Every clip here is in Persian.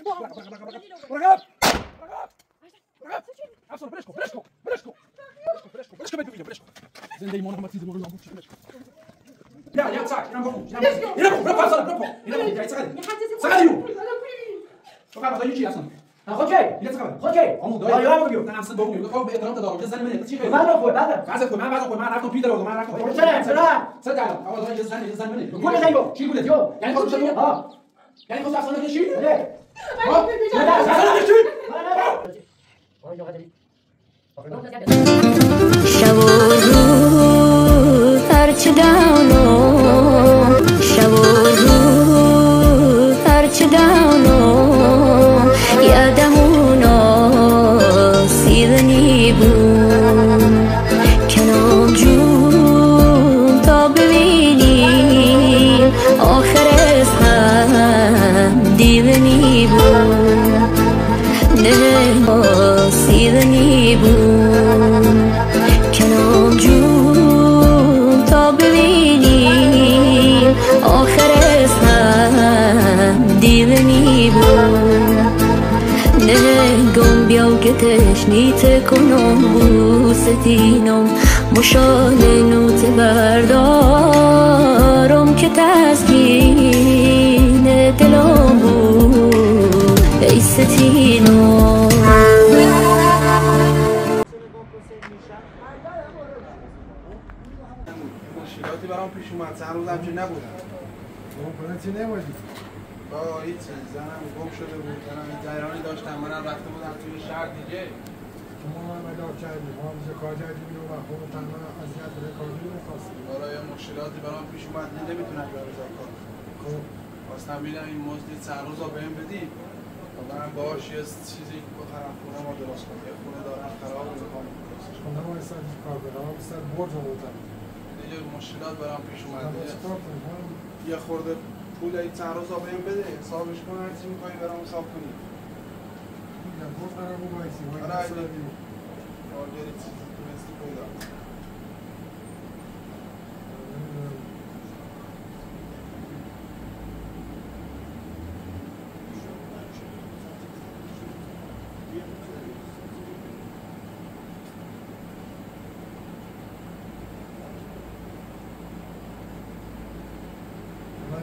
رقب افسر برشكو زنده ایمان هم تیز مورد ناموس برشكو يا صح ينام برو سقاليو فقط بدای چی اصلا خود کی اینه چقدر خود کی آمو دای یا میگم من اصلا بگم میگم خب به احترام دادم زن منه چی خیلی بعد خود بعد من رفتم پیتر رو من رفتم چرا آقا دای زن منه گول زنگو چی گوله جو یعنی خودت تو ها یعنی خودت اصلا نمیشی نه ها اصلا نمیشی شب و روز هرچه دانو شب و روز هرچه دانو یادمونو سیدنی بود کنام جون تا ببینیم آخرش هم دیدنی بود نه سیدنی بود کنام جون تا ببینیم آخرش هم دیدنی بود نه گم بیاو که تشنیت کنم بوستینم مشال نوت بردارم که تسکین دلم بود ای ستینم مشکلاتی برام پیش اومد چند روزم که نبودم چی نمودی؟ با هیچ زنم گم شده بود زنم جریانی داشتم منم رفته بودم توی شهر دیگه شما هم ادار کردیم ما هم کار کردیم و خود تنها اذیت رکاردی می‌خواستیم حالا یه مشکلاتی برام پیش اومد نمیتونم برم کار خب خواستم ببینم این مزد چند روزا بهم بدی و منم باهاش یه چیزی بخرم خونه ما درست کنم یه خونه دارم خراب می‌خوام خونه ما استاد کار برام استاد برج آوردم دیگه مشکلات برام پیش اومده چیکار کنیم یه خورده پول این چند روزا بهم بده حسابش کن هر چی می‌خوای برام حساب کنی میگم گفت برام وایسی آره آگری چیزی تونستی پیدا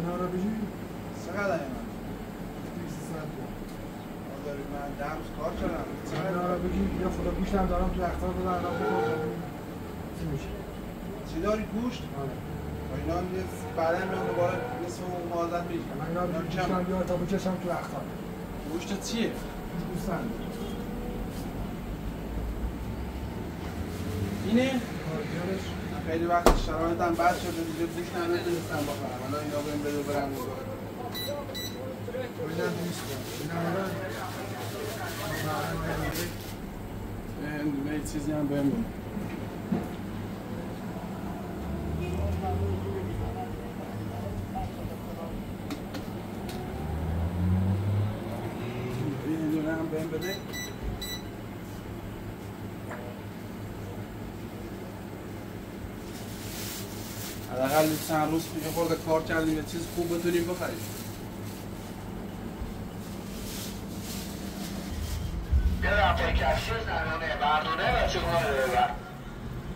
من رو بگی چقدر این 200 ساعت داری من درس کار کردم من رو بگی یا خدا گوشتم دارم تو اختار رو در بکنم چی میشه چی داری گوشت؟ آره و اینا بعدا میان دوباره نصف اون مازد میشه من رو بگی گوشتم بیار تا بکشم تو اختار گوشت چیه؟ دوستان اینه؟ بیارش خیلی وقت شرایطم بد شده دیگه گوشت نمیتونستم بخورم حالا اینا بهم بده برم بودم نیستم اینا یه چیزی هم بهم بده این دونه هم بهم بده حداقل چند روز یه خورده کار کردیم یه چیز خوب بتونیم بخریم برم پای کفشی زنانه مردونه بچه ها رو ببر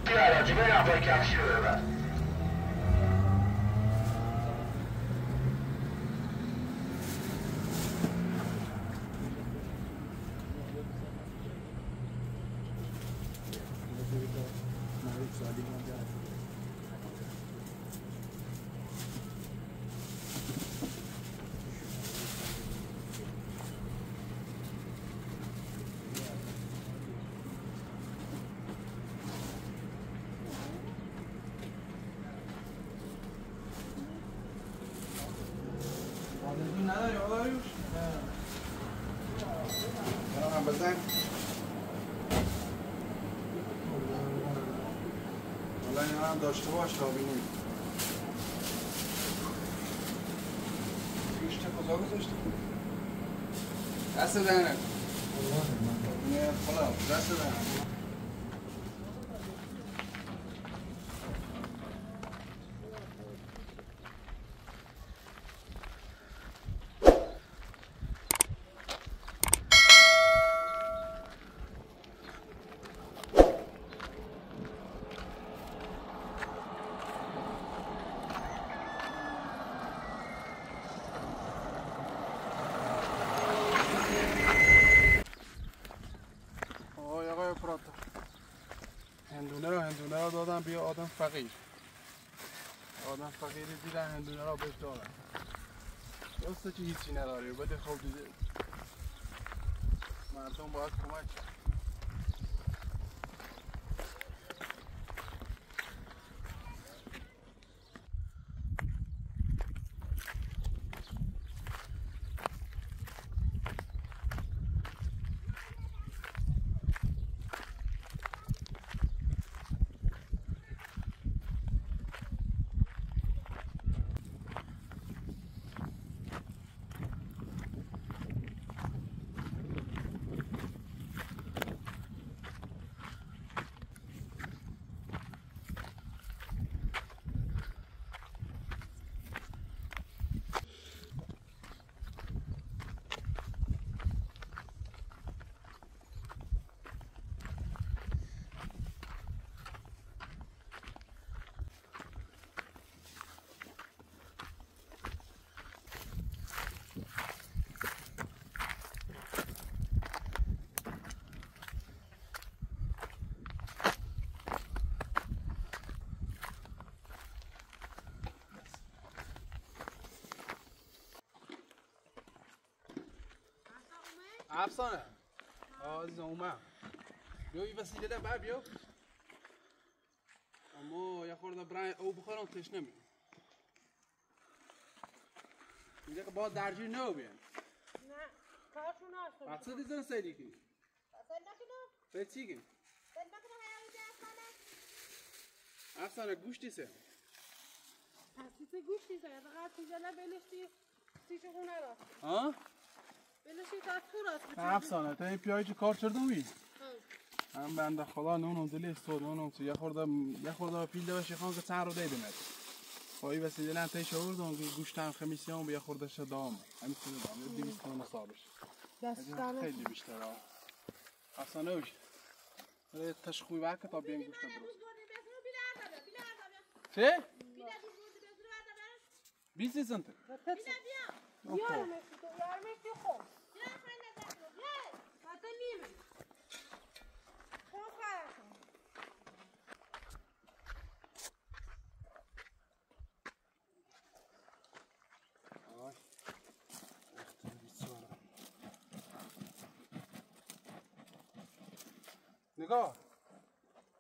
بیا علاجه برم پای کفشی رو ببر نداری آقایوش؟ نه هم بزن حالا این هم داشته باش تا بینیم گوشت کجا گذاشتی؟ دست دهنه نه خلاص دست دهنه گفتم بیا آدم فقیر دیدن هندونه را بهش دارن درسته که هیچی نداری بده خوب دیده مردم باید کمک افسانه عزیزم اومد بیا این وسیله ده بر بیا اما یه خورده برای او بخورم تشنه می اینجا که باز درجی نو بیان نه کارشون هست اصلا دیزن سیدی کی سید نکنم سید چی کی سید نکنم هیایی ده افسانه گوشتی سه پسیت گوشتی سید فقط تیجانه بلشتی تیشه خونه را ها؟ بلشتی تا تو راست افسانه تا این پیایی چه کار چردم بی؟ هم بنده خدا نونم دلی استود نونم تو یه خورده پیل دوشی خان که چند رو دیدمت خواهی وسیله نه تیشه بردم که گوشتم خمیسی هم به یه خورده شد دام همین سنه دام یه 200 تومن حسابش خیلی بیشتر ها افسانه اوش تشخوی وقت تا بیان گوشتم درست چه؟ 20 سنت یارم اشتی خوب حتی نیمه خوب خواهرشون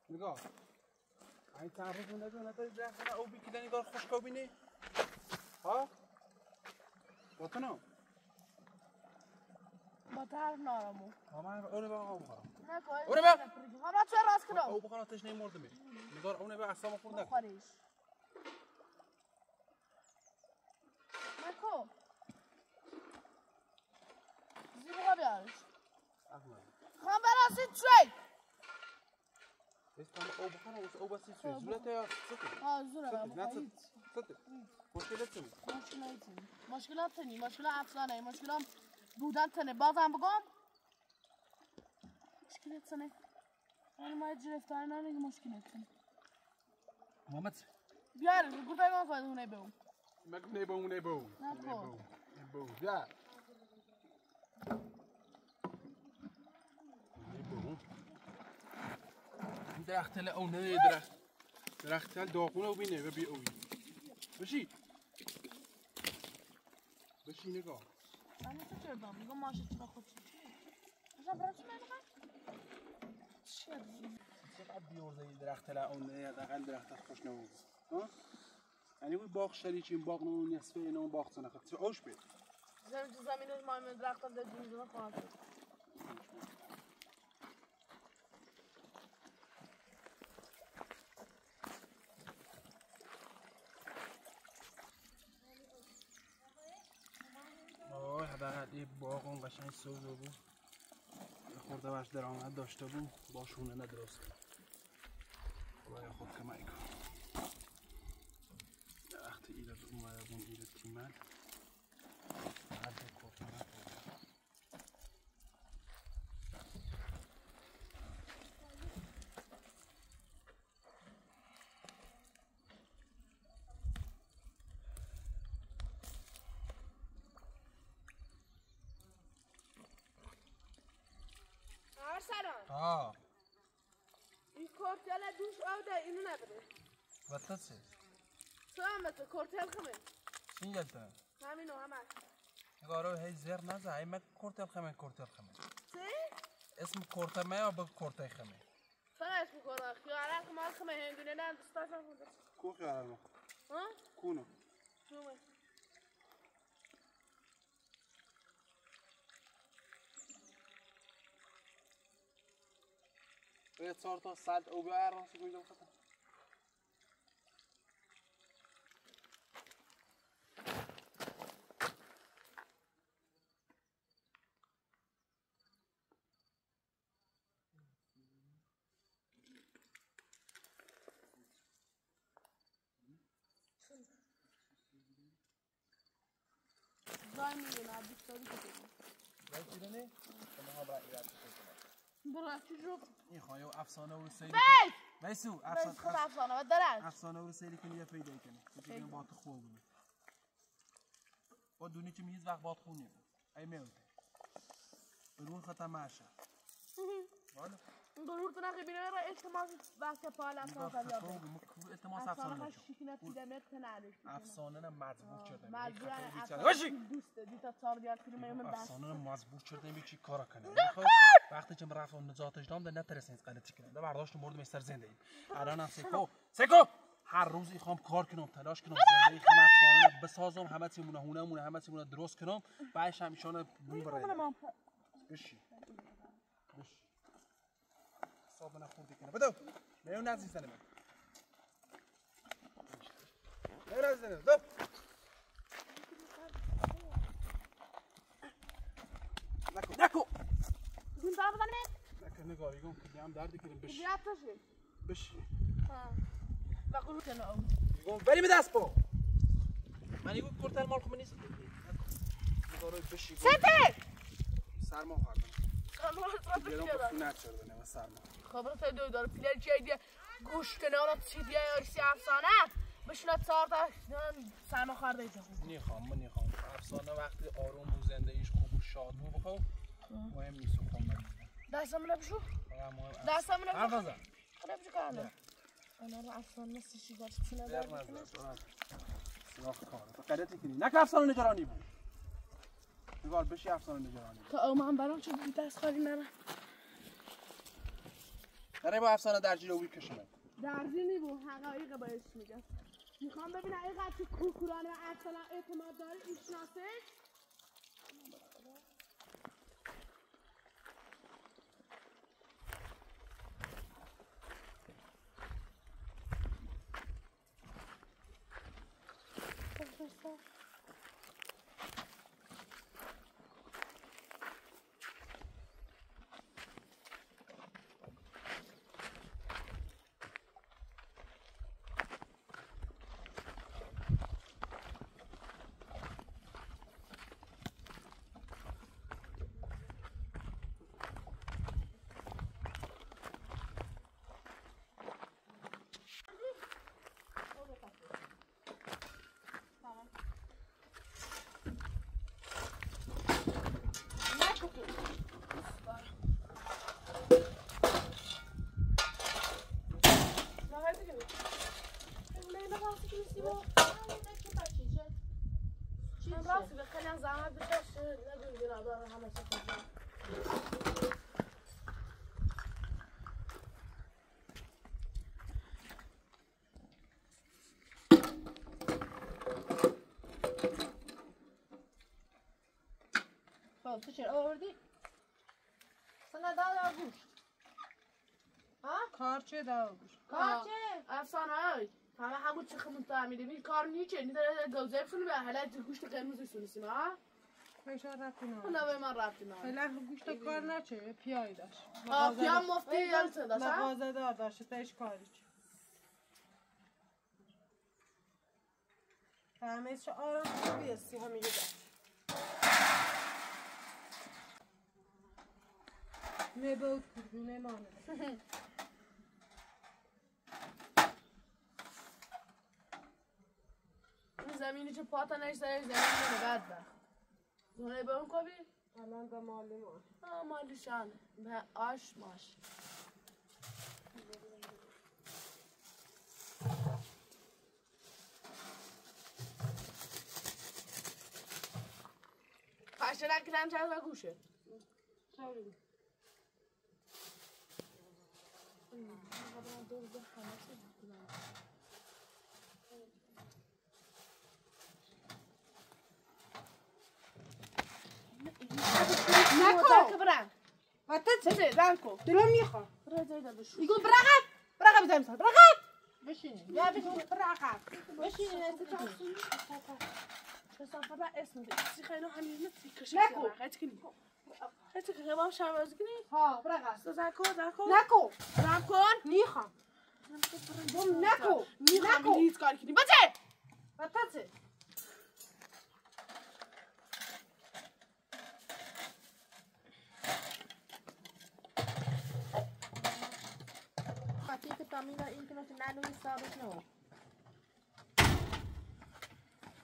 نگاه این تعریف نداره نداری درخت او بی کدنی دار خوشکا بینی ها وطنم با طرف نارمو من اونه با آب بخورم نکن اونه با حالا چه راست کنم او بخورم تشنه مرده می نگار اونه با اصلا خورد نکن بخوریش نکن زیبا بیارش خواهم براسید چی؟ بس او بخورم او بسی چی زورت یا سطح ها زوره نه سطح مشکلت چی مشکلات نی مشکل افسانه مشکلات بودن تنه بازم بگم مشکلت تنه من ما گرفتار نمیگه مشکلت تنه محمد بیار گوده ما خواهد اونه بگم نبو بیا درخت ل اونه درخت ل داغونه و بینه و بی اوی بشی نگاه من چه کردم میگم ماشه چرا خود چرا برای چی نمیخواد چقدر بیورده این درخت ل اونه دقیقا درخت خوش نمود یعنی وی باغ شریچین باغ نمون نصفه اینو باغ سنه خود اوش بید زمینش مایم درخت هم دادیم میزنه خواهد شد حداقل یه باغ اون قشنگ سوزه بود خورده برش درآمد داشته بود با شونه ندرست خدایا خود کمک کن درخت ایراد اومده بون ایراد تیمن عدد کفته نخورده ارسلان ها این کار کورتیل دوش آوده اینو نبره واتسه تو هم مثل کورتیل خمه چین گلتا همینو همه نگارو هی زیر نزه هی من کورتل خمه چه؟ اسم کورتل ما یا با کورتل خمه سنه اسم کورتل خیاره خمه خمه هنگونه نه دستاش هم خونده کو خیاره ما ها؟ کونو نومه باید 4 تا سالت او بیار راستی گویدم خطا زای میگه نه بیستاری کده باید دیده نه؟ اما ها برای ایراد کنم برای چی جو؟ این خواهی و افسانه و سیلی بیت! بیسو بیت خود افسانه و درنج افسانه و سیلی کنی یا پیدا کنی چون این با تو خوب بود با دونی که هیچ وقت باد خون نبود ای میوته برون خطا ماشه والا گروه تو نخی بینه را التماس وقت پال افسانه تبیاب التماس افسانه نشو شیکنه پیدمت کنارش افسانه نه مزبور شده مجبورن باشی دوسته دیتا 4 دیار کیلومتر من دست افسانه مزبور شده می چی کارا کنه وقتی که رفت اون نجاتش دام ده نترسین غلطی کنه ده برداشت مرد میستر زنده ای الان سکو هر روز میخوام کار کنم تلاش کنم زندگی خودم افسانه بسازم همه چی مونه همه چی درست کنم بعدش همیشونه بو برای بشی حساب نخوردی کنه بدو میون نزدیک زنه من میون نزدیک زنه دو نکو دون دار بدن نکو نگاه یکم که هم دردی کنیم بشی بیاد تاشی بشی و گروه کنه او یکم ولی بدست با من یکم کورتل مال خب نیست نگاه روی بشی سته سرما خوردم یه رو بخونت شده نه سرما خبرت دو داره پیلر جدیه گوش کنارت چیدیه ارسی افسانه بشنه 4 تا سرما خورده ایجا من نیخوام افسانه وقتی آروم و زندگیش خوب و شاد و بخواه مهم نیست و خواهم دستم نبشو دستم نبشو حرف نزن نبشو کنم انا رو افسانه سیشی داشت چی نظر بکنه سراخ کاره تو قدرتی کنی نکه افسانه نگرانی بود نگار بشی افسانه نگرانی تا او من برام چه دیگه دست خالی نرم داره با افسانه در جیلوی کشونه درزی بود حقایق باش میگم میخوام ببینم این قد کوکورانه و افسانه اعتماد داره ایشناسه تو چرا آوردی؟ سنه دادا گوش ها؟ کارچه دادا گوش کارچه؟ افسانه های همه همون چه خمون تعمیده بین کار نیچه نیده گوزه بسونی به حالت گوشت قرمزی سونیسیم ها؟ پیشار رفتی نام نه به من رفتی نام خیلی گوشت کار نچه پیایی داشت پیام مفتی یالتون داشت ها؟ مغازه دار داشت تایش کاری چه همه چه آرام بیستی همیگه داشت نبود کردونه مانه این زمینی چه پاتا نشترش زمین منه بدبخت زونه به اون کبی؟ الان به مالی ما مالیشان به آش ماش Kaçarak giden çarpma kuşu. نکن برم وقت چه دانکو دلم میخواد يقول برغب برغب زي مثلا برغب بشيني يا بشيني برغب بشيني شو اسمه سي خينو همين نتي كشي هاتكني هاتك غير شام ازكني ها برغب زاكو نکن زاكون میخوام نکن نكو هيت كار كني بجي وقت که تامینا این که نوشته ننوی ثابت نو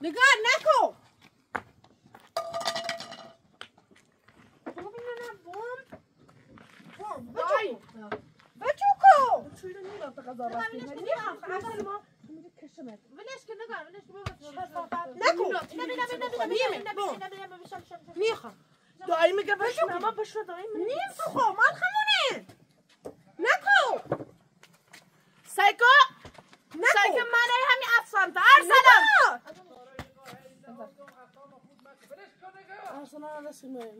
نگاه نکن دای بچوکو چوی رو نیرم تا قضا راستی میخوام اصلا ما میگه کشمت ولش که نگاه ولش نکن میخوام دای میگه بشو ما بشو دای نمیخوام مال خمونه نکن سایکو سایکو من همین افسان تا ارسلان ارسلان رسمه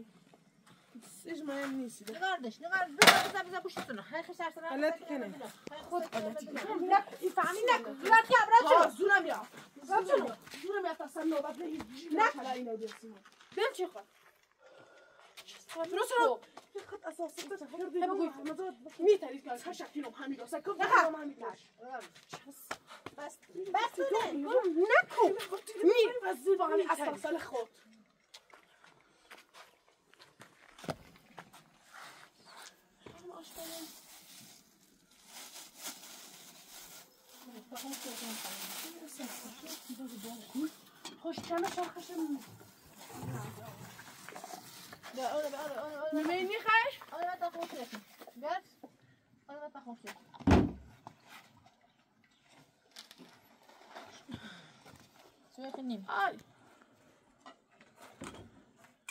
ایش مهم نیست نگاردش بذار گوشتونه هی خش ارسلان غلط کنه خود فهمی نکن زورت کبرا زورم یا زورم یا تا سن نوبت نه اینو برسیم بیم چی خود درست رو خود اساسی تو بگوی میتونی که هر شکلی همین است که همین بس نکن می وزیر با همین اساس خود خوش چند شاخشم نمی‌نی خش؟ آره تا خوش شد. بس. آره تا خوش شد. سویت نیم. آی.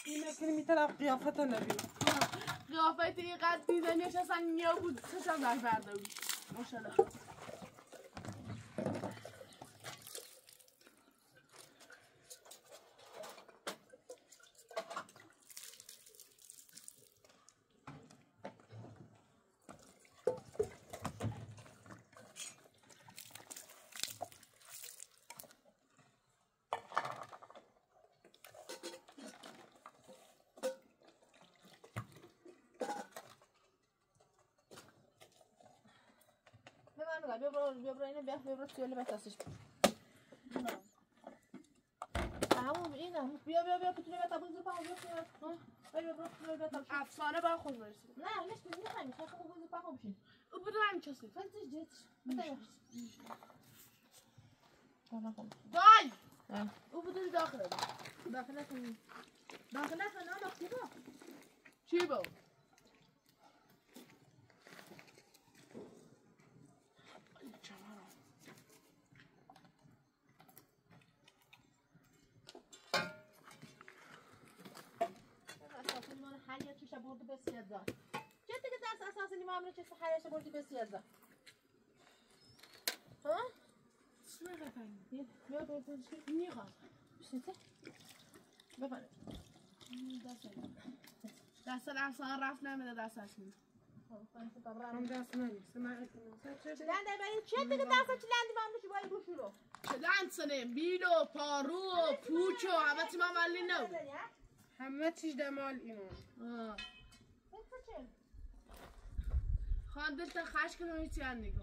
اینه که میتونم قیافت نبینم قیافت اینقدر دیدنیش اصلا نیا بود چشم در برده بود ماشالله بیا برو اینو بیا توی بتاسش همون اینم بیا که توی بتا بزرگ پامو بیا توی بتا افسانه با خود برسید نه مش نمیخوایم چه خوب بزرگ پامو بشین او بده همین چیزی فلتش جت بده دای او بده داخل داخل نه چی با هر یه توش برد به سیاده جدی که درس اساسی ما امروز چه هرش برد به سیاده ها چی می‌خوای بیا چی می‌خوام چیته ببر دست افسانه رفت نمیده دستش هم دست نمیسته من چلنده برای چه دیگه دست چلندی ما امروز باید گوشو رو چلند سنه بیلو پارو پوچو همه چی ما مالی نو همه چیز دمال اینو خان دلتا خش کنم هیچی هم نگو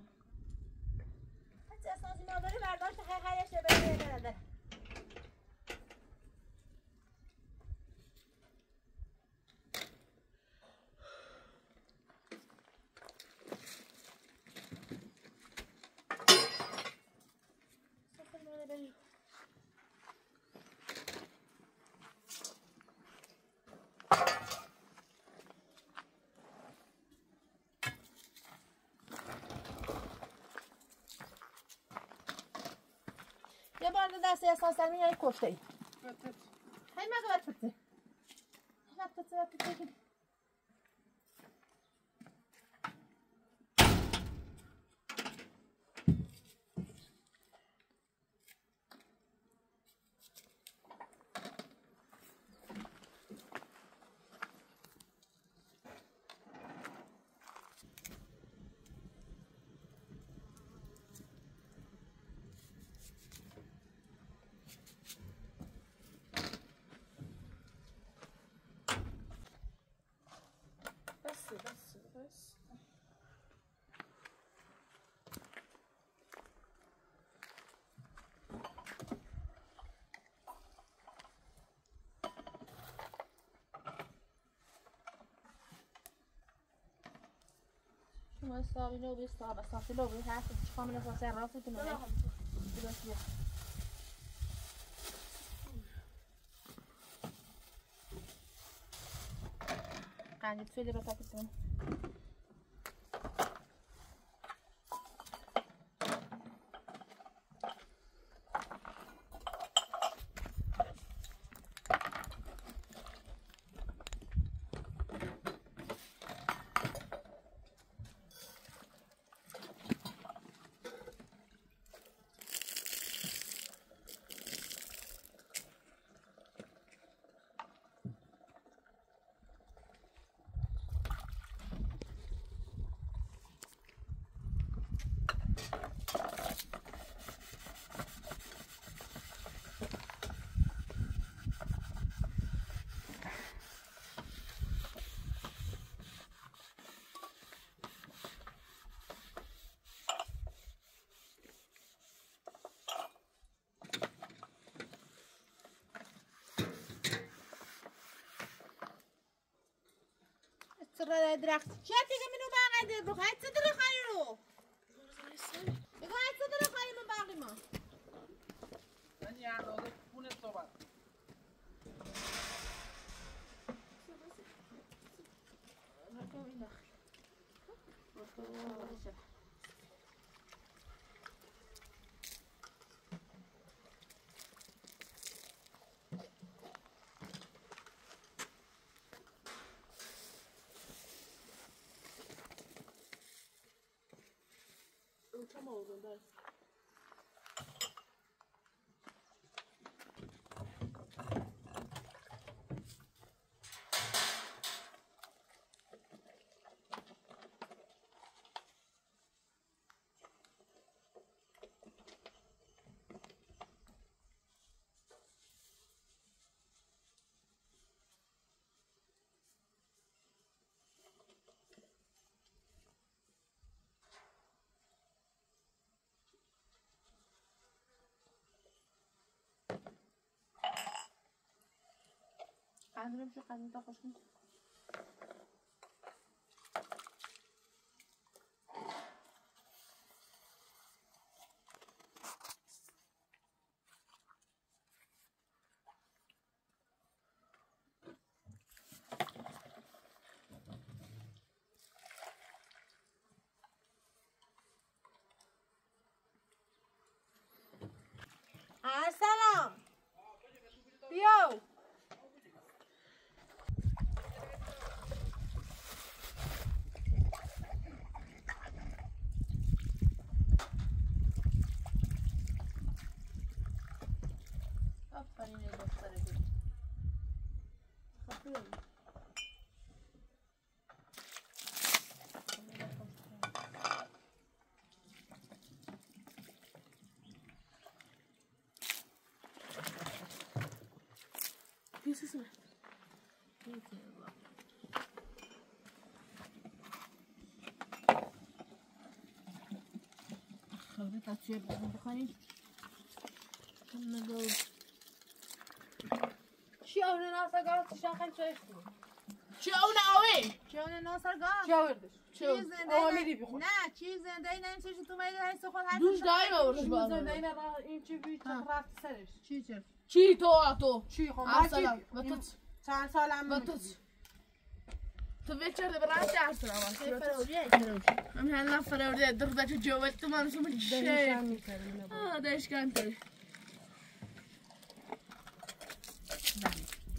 هرچی اساسی ماداری برداشت خیلیش بره هستی احساس دارم یه کشته ای هی مگه بطفته بطفته بس شما استابی لو بی استاب اساسی لو بی هست چیکار من اساسی راستی تو منه قاعد تسوي لي بطاطا كمان سر درخت چه دیگه منو باقی ده بخاطر صدر خالی رو بخاطر صدر خالی من باقی ما من یه اندازه خونه صحبت Come over, bud. قندرم شو قندم تا خوش کنم سلام بیاو آفرین دختر گل خب This is it. خبری تاچه بخونی نگو چی اون ناصر گاز شاخن چه چه اون آوی؟ چی اون ناصر گاز چه آوردش؟ چی زنده نه چی زنده ای نمیشه تو میگه هست خود هست دوش دایم آوردش با زنده این را این چی بیت رفت سرش چی تو چی خب اصلا چند سالم تو ویچرده برای درس من هلا فرودی درده تو جوال تو من سوم چه داشکن تو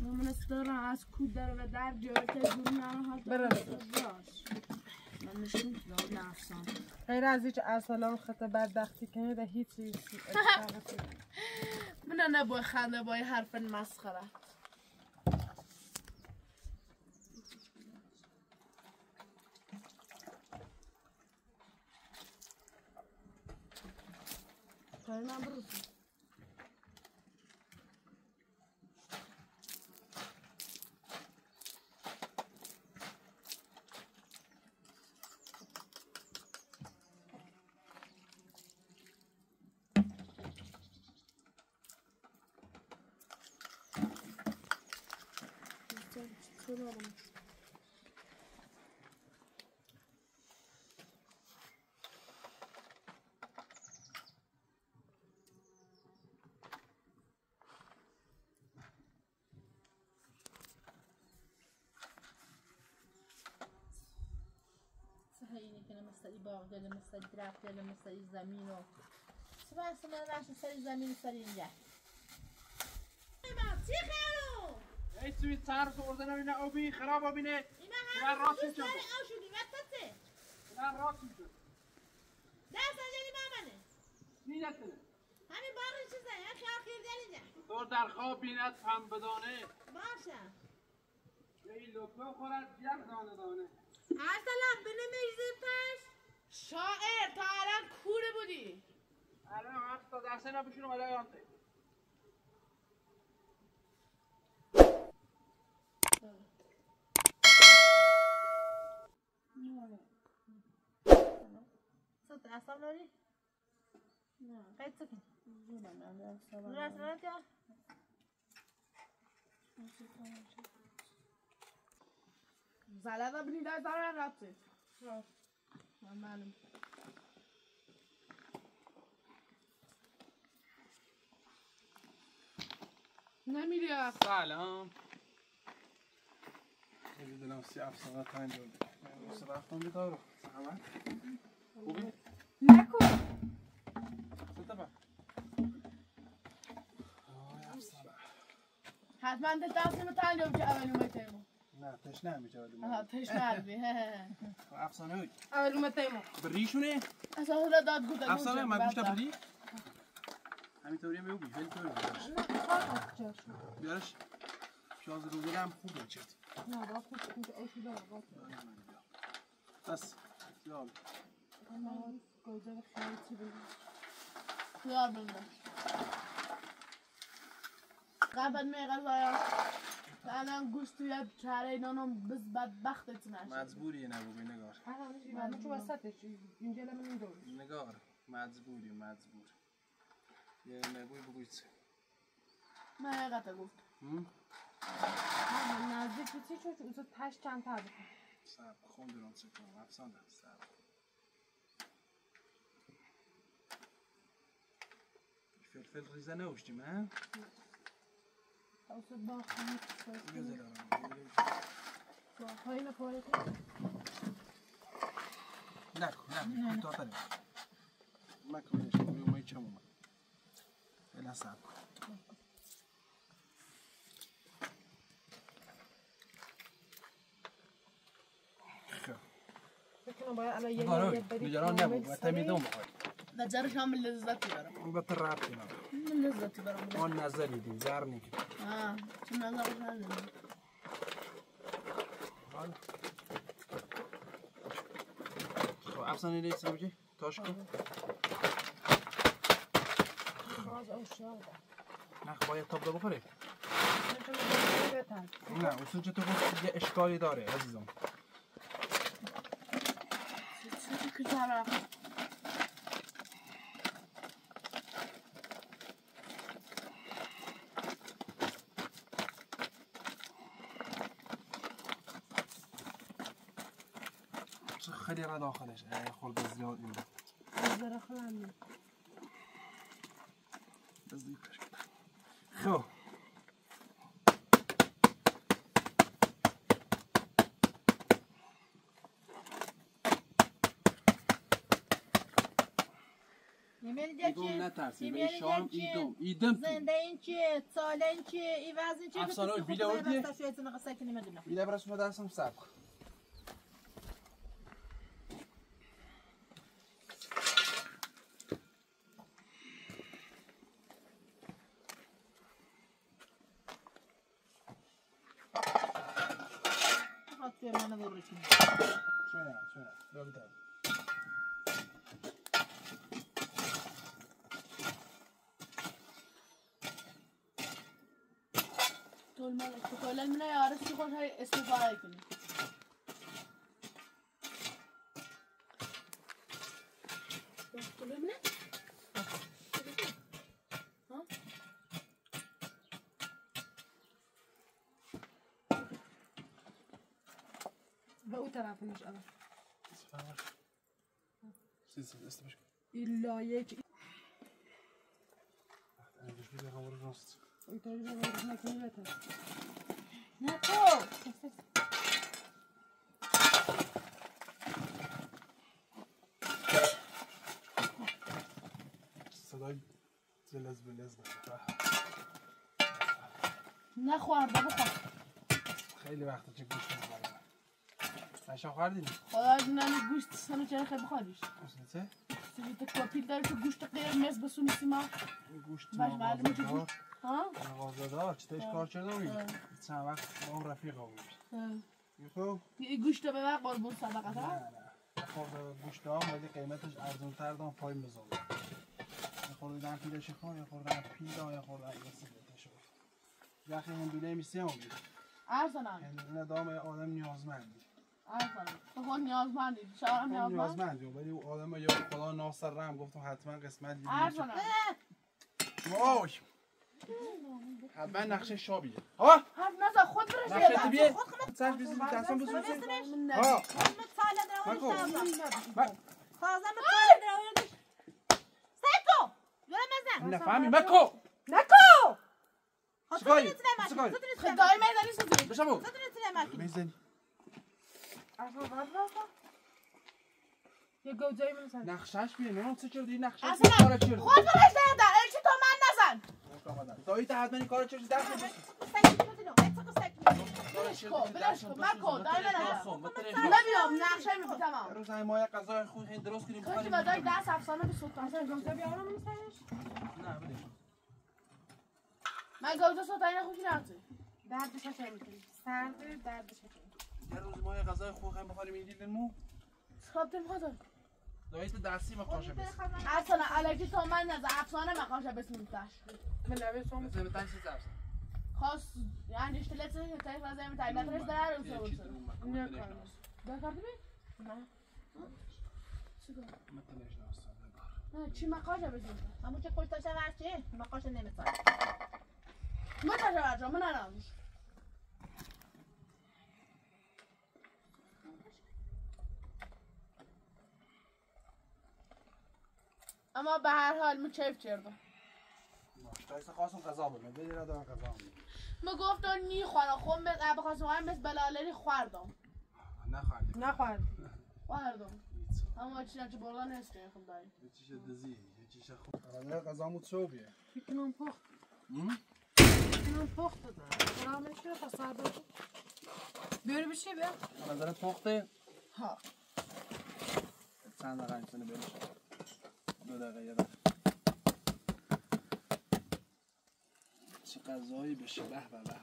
من استرا از کود داره و در جایی که دور نهات من نشون داد نفسم غیر از هیچ ارسلان خط بدبختی کنه ده هیچ چیزی من نباید خنده باید حرف مسخره من برو اینه که مثل باغ داره مثل درخت داره مثل زمین و سبا اصلا راشت سری زمین سری اینجا چی خیالو؟ ای توی تر سورده نبینه آبی خراب آبینه اینا هم دوست داری آو شدی وقتته نه راست میشد دست آجلی مامنه نیدتنه همین باقی چیزه هم خیال خیردن اینجا دور در خواب بیند هم بدانه باشه ای لطفه خورد یک دانه دانه ارسلان بنمیزیم پس شاعر تا الان کوره بودی الان هفت تا درسه نبشونم الان یانته صد اصلا داری؟ نه قید سکن نور اصلا کیا؟ زلده بینی در زمان رفته من معلوم نمیری سلام خیلی دلم سی افسانه تا اینجا روز رفتم بیدارو سلامت خوبی؟ نکن ستا با حتما دستیم تنجاب که اول اومد تیمو نه تشنه همیشه اول آها تشنه بی افسانه هایی اول اومد تیمو بریشونه؟ اصلا هلا داد گوته افسانه من گوشت بری؟ همینطوری هم بگو خیلی طوری بیارش شازه روزه هم خوبه چید نه با خوب کنج آشو داره بس یال گوزه خیلی چی بگیم خیار بنده قبل می غذایا الان گوشت توی چهره نانم بس بدبختت نشه مجبوری نبو بی نگار من چون وسطش اینجا لمن این دور نگار مجبور یه نگوی بگوی چه من حقیقت گفت نزدیک بیتی چون اوزا تش چند تا بکن سب خون دران چه کنم افسانده سب فلفل ریزه نوشتیم ها؟ اوزا با خونی بیازه دارم با خواهی نپاره کن نکن تا تنه مکن نشون بیومه چم اومد اینا سب کن بکنم باید الان یه بری نجران نبود و تمیدون بخواد نجرش هم لذتی برم بطر رابطی نبود من لذتی برم ما نظری دیم زر نیکن چون نظرش نداریم خب افسانه لیست رو بجی تاش کن باز اوشا نه باید تاب دو بخوری نه اصلا چه تو گفت یه اشکالی داره عزیزم چی کجا خیلی را داخلش خورده زیاد این بود زره خلم تزدیقش کنم خب میگم نترسی به شام ایدم زنده این چیه ساله این چیه این وزن چیه افسانه بیله وردی بیله برای شما درسم سب کن منو برچین شویا دو کلا من یارسی خود های استفاده کنی به اون طرف میشه الان استفاده این لایک اینجوری بیده همون راست اینطوری رو نکنی بهتر نه تو صدای زلز بلز بده نخورده بخور خیلی وقته چه گوشت می‌خورم نشا خوردین خدا نمی گوشت سنو چرا خیلی بخوریش اصلا سوی تو کپیل داری تو گوشت قرمز بسونی سیما گوشت باش معلومه که گوشت ها مغازه‌دار چطورش کار کردم چند وقت با اون رفیقا بود خب این گوشت به من قربون صدقه ها خب گوشت هم ولی قیمتش ارزان‌تر دام پای می‌ذارم یه خوردن پیلش خون یه خوردن پیلا یه خوردن سیگارتش وقتی هندونه میسیم ارزانم هندونه دام آدم نیازمندی ارزانم تو خود نیازمندی شما نیازمندی ولی او آدم یا خدا ناصر رحم گفتم حتما قسمت ارزانم وای حتما نقشه شابیه ها حرف نزن خود برش نقشه بیه سرش بیزید دستان بزید ها مکو خازم تاله در سیتو یورم مزن نفهمی مکو نکو چیکاری خدای میزنی سوزی بشمو میزنی میزنی یه گوجه‌ای من سن نقشش بیه نه چه کردی نقشش اصلا کارا کردی خود برش در الچی تو من نزن دایی تا حتما کارا کردی دست بلش کن مکو دای من نمیام نقشه میگم تمام روز ما غذای خود هند درست کنیم تو که بدای دست افسانه به سلطان گوجه بیارم نیستش نه بده من گوجه سلطان خوشی نرسه دردش چه میکنی سرد دردش یه روز ما غذای خود هم بخوریم این دیدن مو خب تیم خدا دایی تو دستی مقاشه بس اصلا الکی تو من نزد افسانه مقاشه بسم تاش ملوه سوم مثلا تاش زبس خاص يعني اشتلت تاي فازي متاع لا تريس دلار وسوي نه کارم ده كارت بي نه متنش ناس چی مقاشه بسم همون که خوش داشته ورچه مقاشه نمیسازه ما تاشه من نرم اما به هر حال من کیف کردم تایس خواستم غذا بگم بدید ندارم غذا ما گفتم نی خورم خب به بخواستم هم مثل بلالی خوردم خوردم اما چیزی که بالا نیست که خود داریم یه چیشه دزی یه چیشه خوب قراره غذا مو چوبیه میکنم پخت میکنم پخت دادم برامش رو پسر دادم بیاری بشی بیا به نظرت پخته ها چند دقیقه اینسانه برش 2 دقیقه یه دقیقه چه غذایی بشه به به به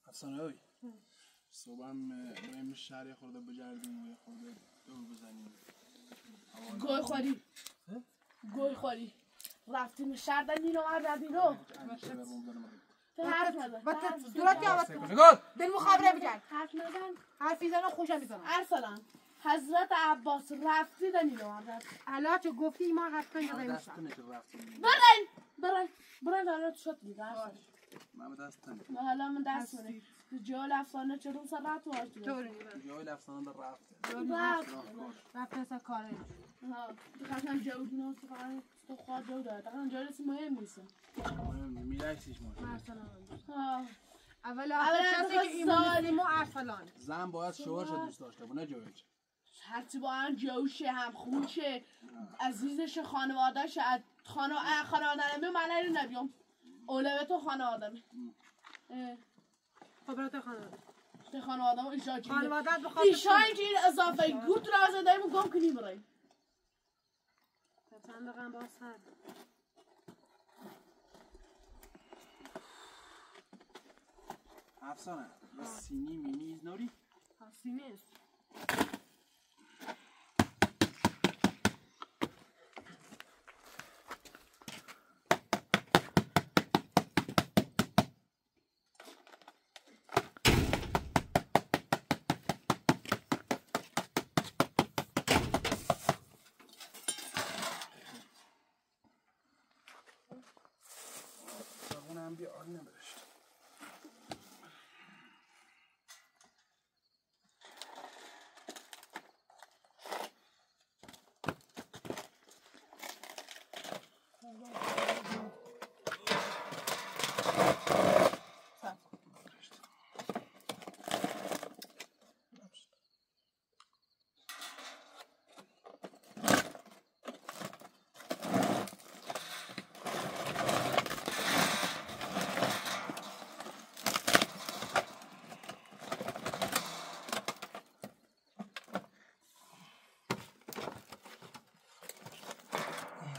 افسانه اوی صبح هم بریم شهر یه خورده بگردیم و یه خورده دور بزنیم گوی خوری گوی خوری رفتیم شهر در نیلو رو حرف نزن دورت یاوت دل مخابره بجن حرف نزن حرفی زنم خوشم میزنم ارسلان حضرت عباس رفتی در نیلو الان چه گفتی ما حتی یادم میشه برن الان شد میگه من دست تنید حالا من دست کنه جای افسانه چرا سر رفت واشت جای افسانه در رفته رفته اصلا کاره ها بخاطر جود نه تو خواهد جود داره تقریبا جای رسی مهم نیست میرایسیش ما ها اولا کسی که ایمان ما ارسلان زن باید شوهرش دوست داشته باشه نه جویش هرچی با هم جوشه هم خوشه عزیزش خانوادهش خانواده نمی من رو نبیم اولوه تو خانواده خبرت خانواده تو خانواده ما ایشا چیده خانوادت بخواد ایشا اینجور اضافه گوت رازه داریم گم کنی برای چند دقیقه باز سر افسانه سینی مینیز نوری سینی است اونم بیا آن نبرشت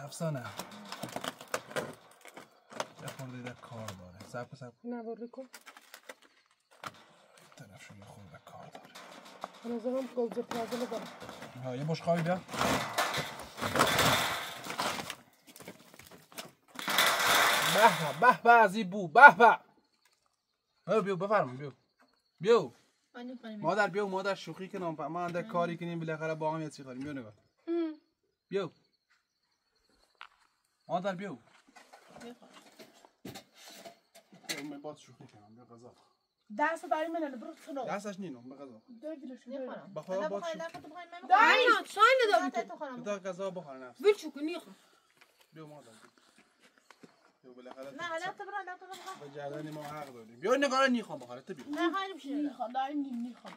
افسانه یه خورده در کار داره سب نواری کن طرف شو یه خورده کار داره به نظرم گلزه پرازه دارم ها یه بش خواهی بیا به به از این بو به بیو بفرمون بیو مادر بیو مادر شوخی کنم ما اندر کاری کنیم بالاخره با هم یه چی کاریم بیو نگاه بیو مادر بیو من باید شوخی کنم بیا غذا دست داری منه برو سنو دستش نینو به غذا دایگلش بخواه باید شوخی دای شاین داری بدا غذا بخور نفس ویل چوکو نیخو بیو مادر بیو بالاخره نه حالا تو برو به جردن ما حق داریم بیا نگاه نیخوام بخوره تو بیو نه خیلی میشه نیخوام دای نیخوام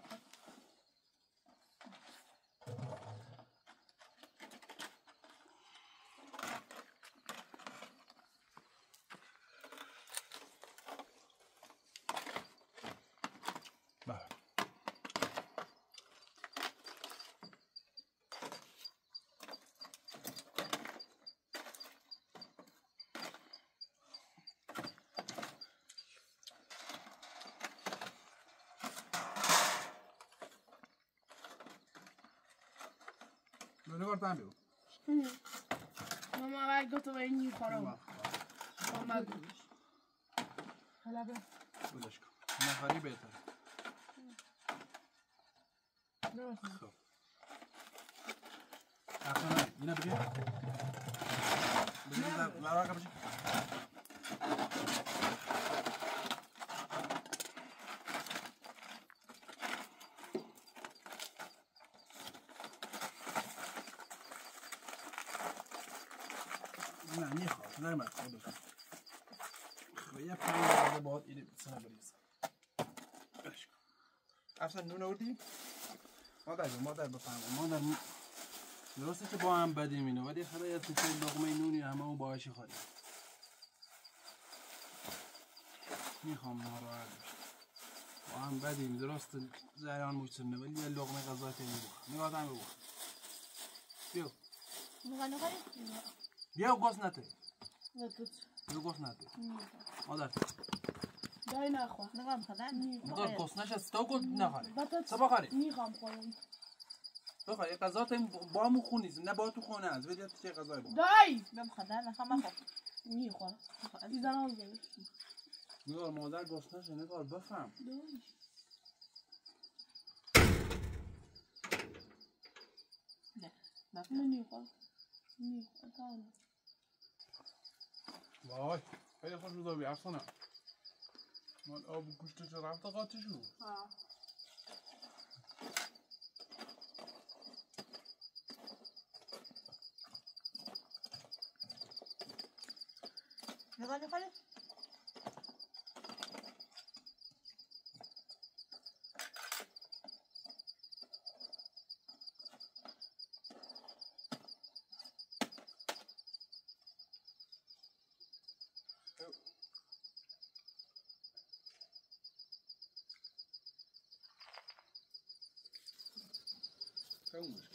نگاه تام بیو ماما باید گفتم این نیخورم ماما گوش حالا به بودش کن نفری بهتر خب افسانه اینا بگه بگه لراقه بشه نه میخواد نه من خودش خب یه 5 دقیقه بعد اینو سنا بریزم بش کن افسان نون آوردی مادر بفهم مادر درسته که با هم بدیم اینو ولی خدا یه لقمه نونی همه اون باهاشی خوریم میخوام ناراحت بشم با هم بدیم درسته زیان مجتمع ولی یه لقمه غذا که میبخورم نگاه هم ببخور بیو بیا گوش نته بیا گوش نته مادر دای نخوا نگاه خدام مادر گوش نشست تو گوش نخوری بطاطس تو بخوری میخوام خورم بخوری غذا تا با هم خونیز نه با تو خونه است ولی تو چه غذایی بخور دای خدام نخوام میخوام دیدن بگیر نگار مادر گوش نشه نگار بفهم نمیخوام وای خیلی خوش رو داری افسانه مال آب و گوشتش رفت قاطی شد نگاه می‌کنی؟ اون